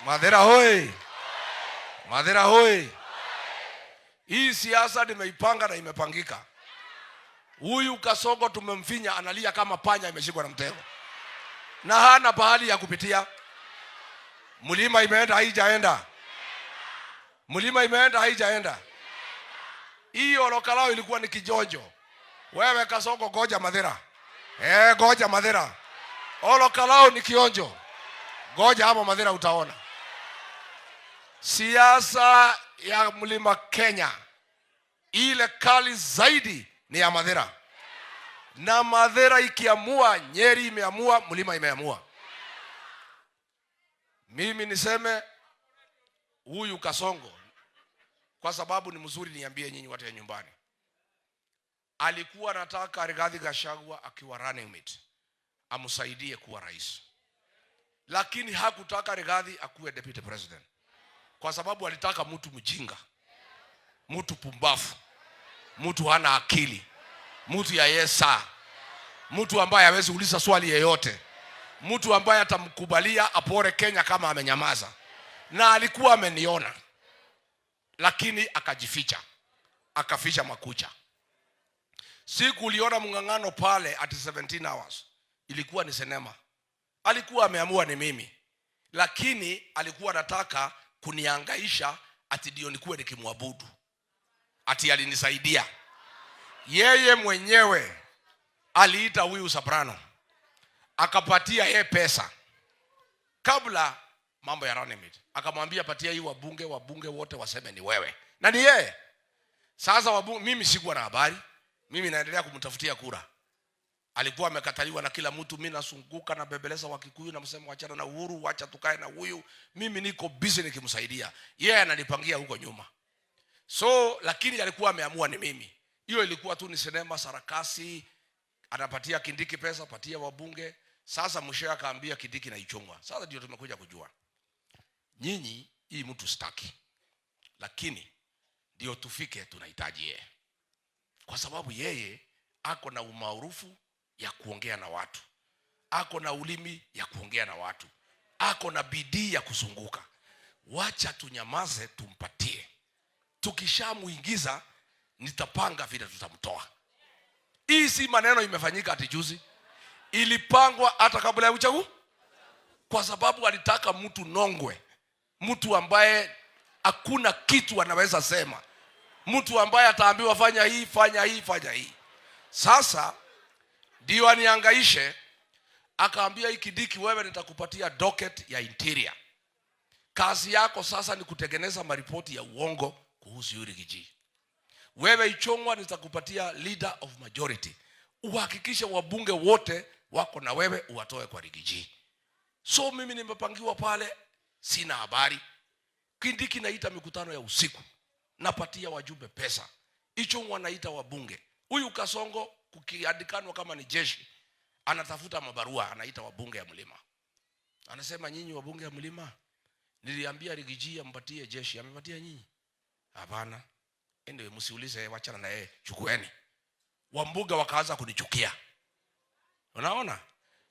Madhira hoi! Madhira hoi! Hii siasa nimeipanga na imepangika. Huyu Kasongo tumemfinya analia kama panya imeshikwa na mtego. Na hana pahali ya kupitia. Mlima imeenda haijaenda. Mlima imeenda haijaenda. Hii Olokalao ilikuwa ni kijonjo. Wewe Kasongo goja Madhira. Goja Madhira. Olokalao ni kionjo. Goja hapo Madhira utaona. Siasa ya Mlima Kenya ile kali zaidi ni ya Madhira. Na Madhira ikiamua, Nyeri imeamua, Mlima imeamua. Mimi niseme huyu Kasongo, kwa sababu ni mzuri, niambie nyinyi watu ya nyumbani, alikuwa anataka Rigathi Gachagua akiwa running mate amsaidie kuwa rais, lakini hakutaka Rigathi akuwe deputy president, kwa sababu alitaka mtu mjinga, mtu pumbafu, mtu hana akili, mtu ya yesa, mtu ambaye hawezi uliza swali yeyote, mtu ambaye atamkubalia apore Kenya kama amenyamaza. Na alikuwa ameniona, lakini akajificha, akaficha makucha. Siku uliona mngangano pale at 17 hours, ilikuwa ni sinema. Alikuwa ameamua ni mimi, lakini alikuwa anataka kuniangaisha ati ndio nikuwe nikimwabudu, ati alinisaidia. Yeye mwenyewe aliita huyu Soprano, akapatia yeye pesa kabla mambo ya running mate. Akamwambia patia hii wabunge wote waseme ni wewe. Na ni yeye. Sasa mimi sikuwa na habari. Mimi naendelea kumtafutia kura. Alikuwa amekataliwa na kila mtu. Mimi nasunguka na bebeleza wa Kikuyu na msemo wachana na Uhuru, wacha tukae na huyu. Mimi niko busy nikimsaidia. Yeye ananipangia huko nyuma. So lakini alikuwa ameamua ni mimi. Hiyo ilikuwa tu ni sinema, sarakasi. Anapatia Kindiki pesa, patia wabunge. Sasa mwisho akaambia Kindiki na Ichung'wa. Sasa ndio tumekuja kujua, nyinyi hii mtu staki, lakini ndio tufike tunahitaji yeye, kwa sababu yeye ako na umaarufu ya kuongea na watu, ako na ulimi ya kuongea na watu, ako na bidii ya kuzunguka. Wacha tunyamaze, tumpatie. Tukishamuingiza nitapanga vile tutamtoa. Hii si maneno imefanyika ati juzi, ilipangwa hata kabla ya uchaguzi, kwa sababu alitaka mtu nongwe, mtu ambaye hakuna kitu anaweza sema, mtu ambaye ataambiwa fanya hii, fanya hii, fanya hii. Sasa ndio aniangaishe, akaambia hii Kindiki, wewe nitakupatia docket ya interior. Kazi yako sasa ni kutengeneza maripoti ya uongo kuhusu Yuri Giji. Wewe Ichung'wa nitakupatia leader of majority. Uhakikishe wabunge wote wako na wewe, uwatoe kwa Rigiji. So mimi nimepangiwa pale, sina habari. Kindiki naita mikutano ya usiku, napatia wajumbe pesa. Ichung'wa naita wabunge. Huyu Kasongo kukiadikanwa kama ni jeshi, anatafuta mabarua, anaita wabunge ya Mlima. Anasema nyinyi wabunge ya Mlima, niliambia Rigiji ampatie jeshi, amepatia nyinyi? Hapana. Ndio msiulize, wachana na yeye, chukueni. Wambuga wakaanza kunichukia. Unaona?